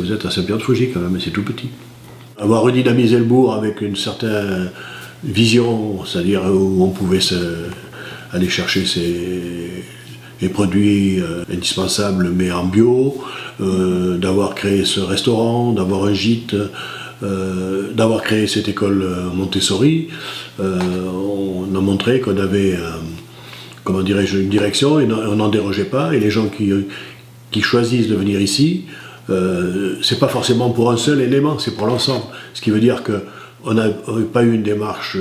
Vous êtes à Saint-Pierre-de-Fougy quand même, c'est tout petit. Avoir redynamisé le bourg avec une certaine vision, c'est-à-dire où on pouvait aller chercher les produits indispensables mais en bio, d'avoir créé ce restaurant, d'avoir un gîte, d'avoir créé cette école Montessori, on a montré qu'on avait comment dirais-je, une direction et on n'en dérogeait pas, et les gens qui choisissent de venir ici, c'est pas forcément pour un seul élément, c'est pour l'ensemble. Ce qui veut dire qu'on n'a pas eu une démarche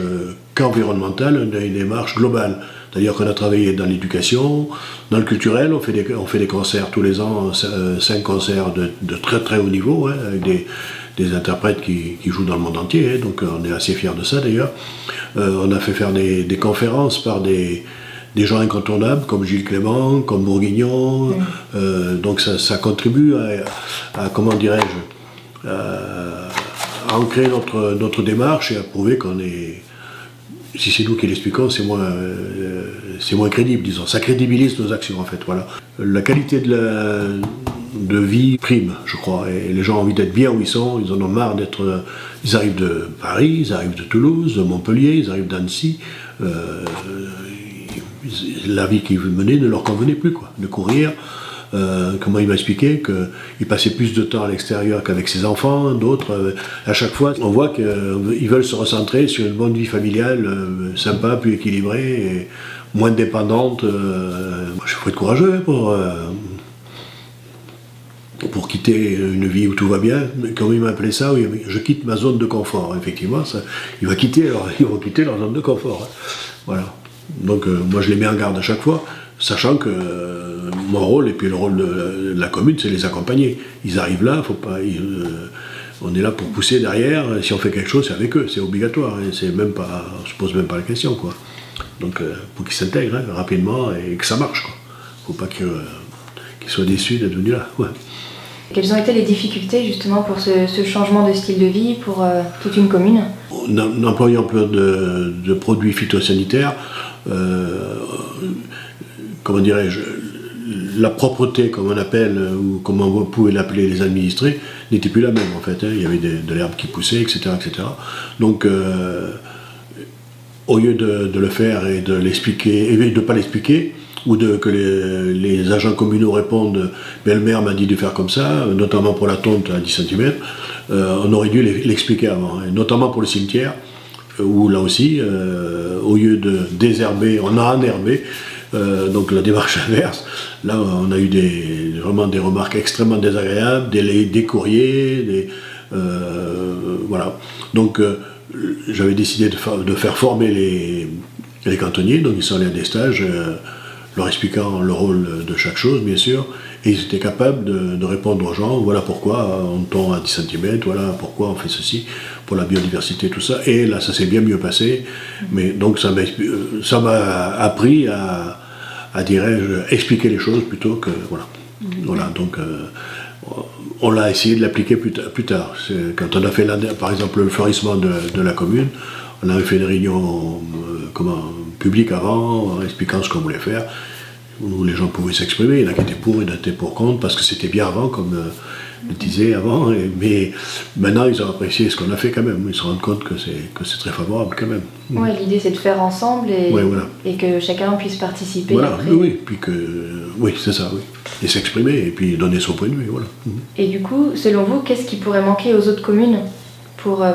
qu'environnementale, on a une démarche globale. C'est-à-dire qu'on a travaillé dans l'éducation, dans le culturel, on fait des concerts tous les ans, 5 concerts de très très haut niveau, hein, avec des interprètes qui jouent dans le monde entier, hein, donc on est assez fiers de ça d'ailleurs. On a fait faire des conférences par des gens incontournables comme Gilles Clément, comme Bourguignon, donc ça contribue à comment dirais-je, à ancrer notre démarche et à prouver qu'on est, si c'est nous qui l'expliquons, c'est moins crédible, disons. Ça crédibilise nos actions en fait, voilà. La qualité de vie prime, je crois, et les gens ont envie d'être bien où ils sont, ils en ont marre d'être... Ils arrivent de Paris, ils arrivent de Toulouse, de Montpellier, ils arrivent d'Annecy, la vie qu'ils menaient ne leur convenait plus, quoi. De courir, comment il m'a expliqué qu'il passait plus de temps à l'extérieur qu'avec ses enfants, d'autres, à chaque fois, on voit qu'ils veulent se recentrer sur une bonne vie familiale, sympa, plus équilibrée, et moins dépendante. Il faut être courageux pour quitter une vie où tout va bien. Comme il m'a appelé ça, oui, je quitte ma zone de confort, effectivement, ils vont quitter leur zone de confort. Hein. Voilà. Donc moi je les mets en garde à chaque fois, sachant que mon rôle et puis le rôle de la commune, c'est les accompagner. Ils arrivent là, on est là pour pousser derrière. Si on fait quelque chose, c'est avec eux, c'est obligatoire. Et on ne se pose même pas la question, quoi. Donc pour qu'ils s'intègrent rapidement et que ça marche, quoi. Faut pas qu'ils soient déçus d'être venus là. Ouais. Quelles ont été les difficultés justement pour ce changement de style de vie pour toute une commune? En employant plein de produits phytosanitaires, comment dirais-je, la propreté, comme on appelle, ou comme on pouvait l'appeler les administrés, n'était plus la même en fait. Hein. Il y avait de l'herbe qui poussait, etc. etc. Donc, au lieu de le faire et de l'expliquer, et de ne pas l'expliquer, ou que les agents communaux répondent « mais le maire m'a dit de faire comme ça », notamment pour la tonte à 10 cm, on aurait dû l'expliquer avant, et notamment pour le cimetière, où là aussi, au lieu de désherber, on a enherbé, donc la démarche inverse. Là, on a eu vraiment des remarques extrêmement désagréables, des courriers, voilà. Donc, j'avais décidé de faire former les cantonniers, donc ils sont allés à des stages, leur expliquant le rôle de chaque chose, bien sûr, et ils étaient capables de répondre aux gens, voilà pourquoi on tond à 10 cm, voilà pourquoi on fait ceci, pour la biodiversité, tout ça, et là ça s'est bien mieux passé, mais donc ça m'a appris à dirais-je, expliquer les choses plutôt que, voilà. Voilà, donc on l'a essayé de l'appliquer plus tard. Quand on a fait, par exemple, le fleurissement de la commune, on avait fait une réunion publique avant, en expliquant ce qu'on voulait faire, où les gens pouvaient s'exprimer. Il y en a qui étaient pour, il y en a qui étaient pour contre, parce que c'était bien avant, comme le disait avant. Mais maintenant, ils ont apprécié ce qu'on a fait quand même. Ils se rendent compte que c'est très favorable quand même. Oui, l'idée c'est de faire ensemble et que chacun puisse participer. Voilà, oui, c'est ça, oui. Et s'exprimer, et puis donner son point de vue, voilà. Et du coup, selon vous, qu'est-ce qui pourrait manquer aux autres communes pour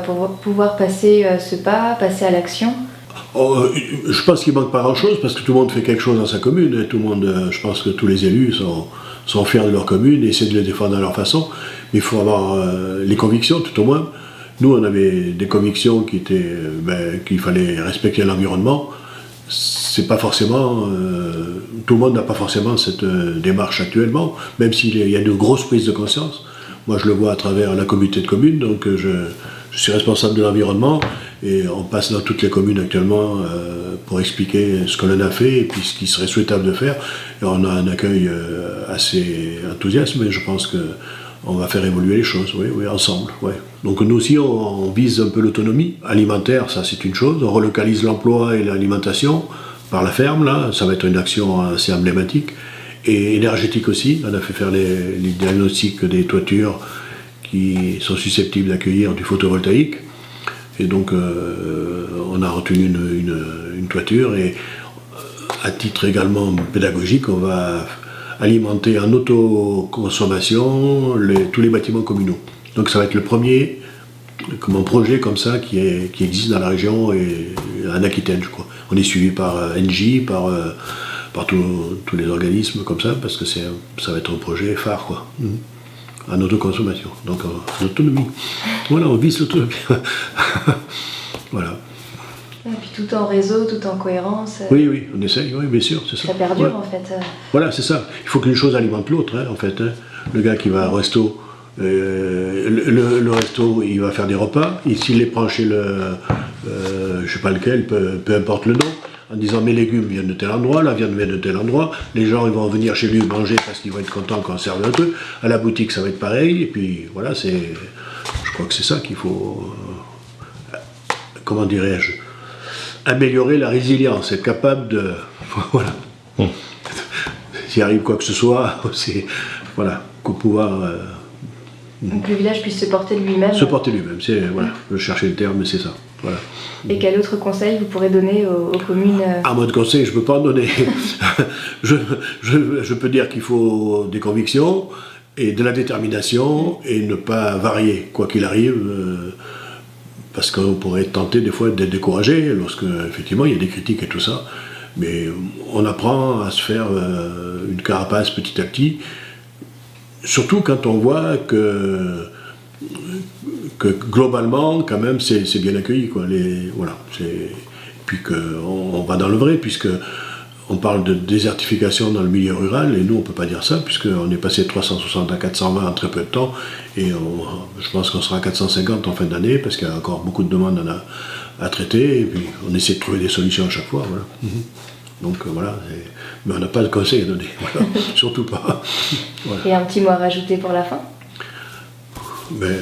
pouvoir passer ce pas, passer à l'action? Je pense qu'il ne manque pas grand-chose, parce que tout le monde fait quelque chose dans sa commune. Tout le monde, je pense que tous les élus sont fiers de leur commune et essaient de les défendre à leur façon. Mais il faut avoir les convictions, tout au moins. Nous, on avait des convictions qui étaient qu'il fallait respecter l'environnement. C'est pas forcément... tout le monde n'a pas forcément cette démarche actuellement, même s'il y a de grosses prises de conscience. Moi, je le vois à travers la communauté de communes, donc je suis responsable de l'environnement, et on passe dans toutes les communes actuellement pour expliquer ce que l'on a fait et puis ce qui serait souhaitable de faire. Et on a un accueil assez enthousiaste, mais je pense qu'on va faire évoluer les choses, oui, ensemble. Ouais. Donc nous aussi, on vise un peu l'autonomie alimentaire, ça c'est une chose. On relocalise l'emploi et l'alimentation par la ferme, là, ça va être une action assez emblématique. Et énergétique aussi, on a fait faire les diagnostics des toitures qui sont susceptibles d'accueillir du photovoltaïque. Et donc on a retenu une toiture et à titre également pédagogique, on va alimenter en autoconsommation tous les bâtiments communaux. Donc ça va être le premier projet comme ça qui existe dans la région et en Aquitaine, je crois. On est suivi par Engie, par tous les organismes comme ça, parce que ça va être un projet phare, quoi. En autoconsommation, donc en autonomie. Voilà, on vise l'autonomie. Voilà. Et puis tout en réseau, tout en cohérence. Oui, on essaye, oui, bien sûr, c'est ça. Ça perdure, ouais. en fait. Voilà, c'est ça. Il faut qu'une chose alimente l'autre, en fait. Le gars qui va au resto, le resto, il va faire des repas. Et s'il les prend chez je sais pas lequel, peu importe le nom, en disant mes légumes viennent de tel endroit, la viande vient de tel endroit, les gens ils vont venir chez lui manger parce qu'ils vont être contents qu'on serve un truc. À la boutique, ça va être pareil. Et puis voilà, je crois que c'est ça qu'il faut, comment dirais-je, améliorer la résilience, être capable de, voilà. S'il arrive quoi que ce soit, c'est, voilà, pouvoir Donc le village puisse se porter de lui-même. se porter lui-même, c'est, voilà, je cherchais le terme, mais c'est ça, voilà. Et quel autre conseil vous pourrez donner aux communes En mode conseil, je ne peux pas en donner. je peux dire qu'il faut des convictions et de la détermination et ne pas varier, quoi qu'il arrive, parce qu'on pourrait être tenté des fois d'être découragé lorsque, effectivement, il y a des critiques et tout ça. Mais on apprend à se faire une carapace petit à petit, surtout quand on voit que globalement, quand même, c'est bien accueilli, quoi. Voilà, puis qu'on va dans le vrai, puisque on parle de désertification dans le milieu rural, et nous, on ne peut pas dire ça, puisqu'on est passé de 360 à 420 en très peu de temps, et je pense qu'on sera à 450 en fin d'année, parce qu'il y a encore beaucoup de demandes à traiter, et puis on essaie de trouver des solutions à chaque fois, voilà. Donc voilà, mais on n'a pas de conseil à donner, voilà. Surtout pas. Voilà. Et un petit mot à rajouter pour la fin? Mais,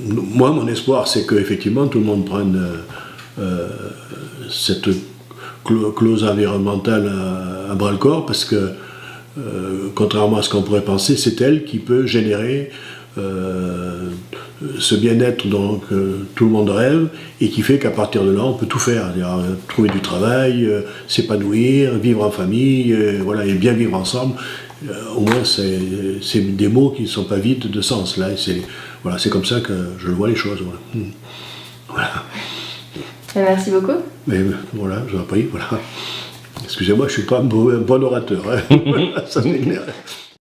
moi, mon espoir, c'est qu'effectivement, tout le monde prenne cette clause environnementale à bras-le-corps, parce que, contrairement à ce qu'on pourrait penser, c'est elle qui peut générer ce bien-être dont tout le monde rêve, et qui fait qu'à partir de là, on peut tout faire, trouver du travail, s'épanouir, vivre en famille, voilà, et bien vivre ensemble. Au moins, c'est des mots qui ne sont pas vides de sens, là. Voilà, c'est comme ça que je vois les choses. Voilà. Voilà. Merci beaucoup. Mais voilà, je vous en prie, voilà. Excusez-moi, je ne suis pas un bon orateur. Hein. Ça m'énerve.